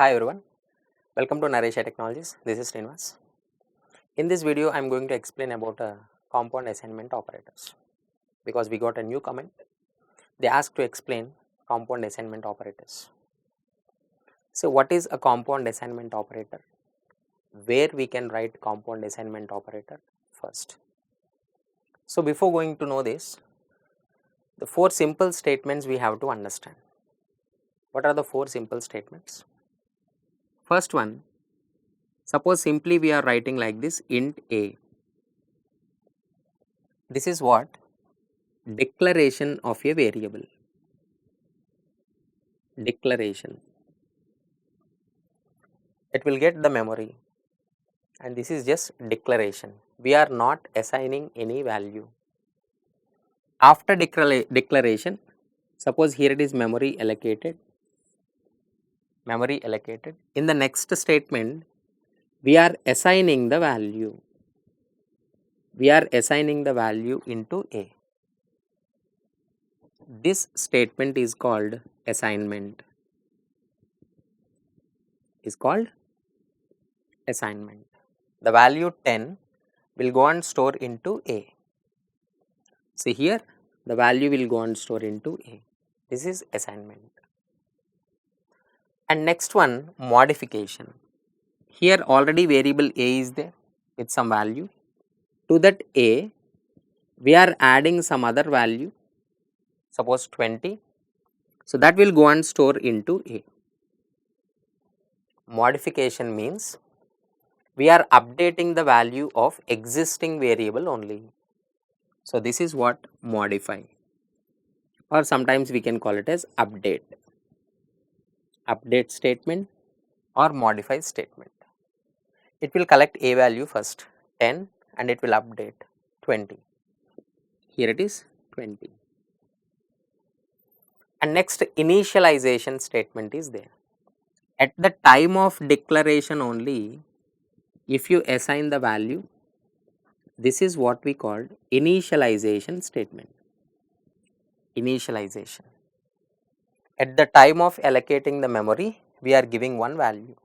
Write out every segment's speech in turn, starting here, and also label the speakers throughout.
Speaker 1: Hi everyone, welcome to Naresh IT Technologies. This is Srinivas. In this video, I am going to explain about compound assignment operators because we got a new comment. They asked to explain compound assignment operators. So, what is a compound assignment operator? Where we can write compound assignment operator first. So, before going to know this, the four simple statements we have to understand. What are the four simple statements? First one, suppose simply we are writing like this int a. This is what? Declaration of a variable. Declaration. It will get the memory and this is just declaration. We are not assigning any value. After declaration, suppose here it is memory allocated. In the next statement, we are assigning the value. We are assigning the value into A. This statement is called assignment. The value 10 will go and store into A. See here, the value will go and store into A. This is assignment. And next one, modification. Here already variable A is there with some value. To that A, we are adding some other value, suppose 20. So that will go and store into A. Modification means we are updating the value of existing variable only. So this is what modify, or sometimes we can call it as update. Update statement or modify statement. It will collect A value first 10 and it will update 20. Here it is 20. And next initialization statement is there. At the time of declaration only, if you assign the value, this is what we called initialization statement. Initialization. At the time of allocating the memory, we are giving one value.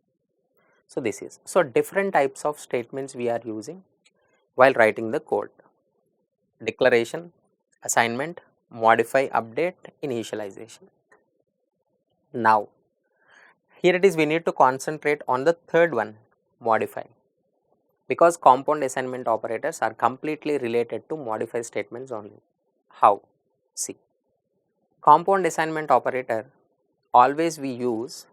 Speaker 1: So this is, so different types of statements we are using while writing the code. Declaration, assignment, modify, update, initialization. Now, here it is, we need to concentrate on the third one, modify, because compound assignment operators are completely related to modify statements only. How? See, compound assignment operator always we use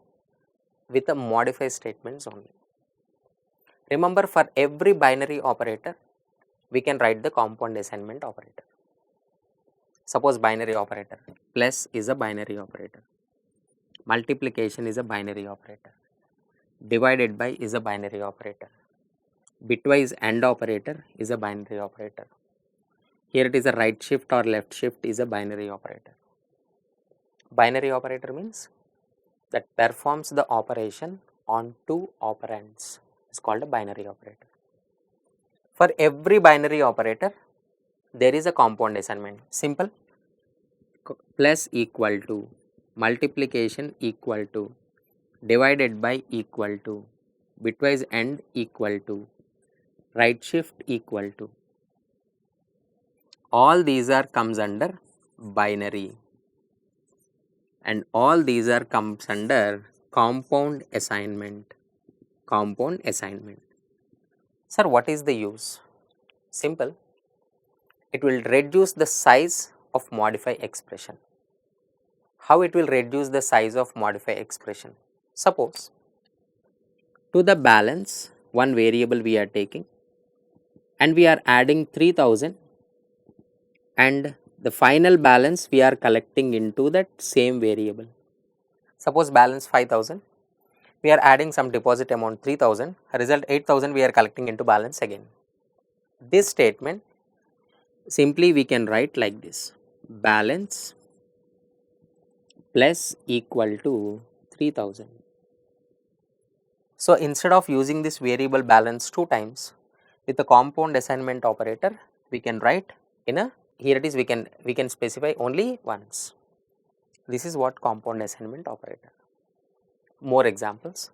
Speaker 1: with a modify statements only. Remember, for every binary operator, we can write the compound assignment operator. Suppose binary operator, plus is a binary operator, multiplication is a binary operator, divided by is a binary operator, bitwise AND operator is a binary operator. Here it is a right shift or left shift is a binary operator. Binary operator means that performs the operation on two operands. It's called a binary operator. For every binary operator, there is a compound assignment. Simple. Plus equal to, multiplication equal to, divided by equal to, bitwise AND equal to, right shift equal to. All these are comes under binary, and all these are comes under compound assignment. Compound assignment. Sir, what is the use? Simple. It will reduce the size of modify expression. How it will reduce the size of modify expression? Suppose to the balance one variable we are taking and we are adding 3000, and the final balance we are collecting into that same variable. Suppose balance 5000, we are adding some deposit amount 3000, result 8000 we are collecting into balance again. This statement simply we can write like this, balance plus equal to 3000. So instead of using this variable balance two times, with the compound assignment operator we can write in a, here it is, we can specify only once. This is what compound assignment operator. more examples.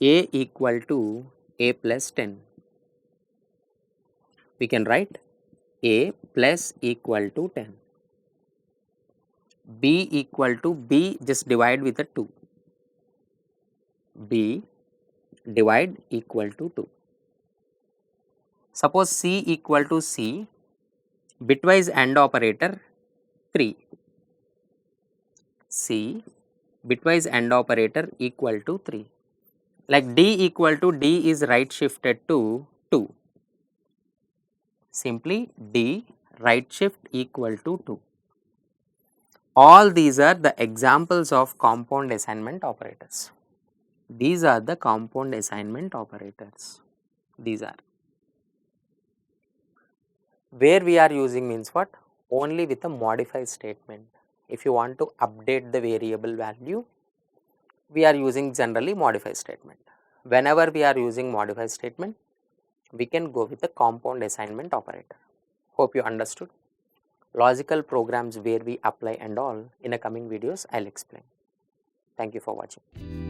Speaker 1: A equal to A plus 10. We can write A plus equal to 10. B equal to B, just divide with a 2. B divide equal to 2. Suppose C equal to C, bitwise AND operator 3. C bitwise AND operator equal to 3. Like D equal to D is right shifted to 2. Simply D right shift equal to 2. All these are the examples of compound assignment operators. These are the compound assignment operators. These are. Where we are using means what? Only with a modify statement. If you want to update the variable value, we are using generally modify statement. Whenever we are using modify statement, we can go with the compound assignment operator. Hope you understood. Logical programs where we apply and all in a coming videos I'll explain. Thank you for watching.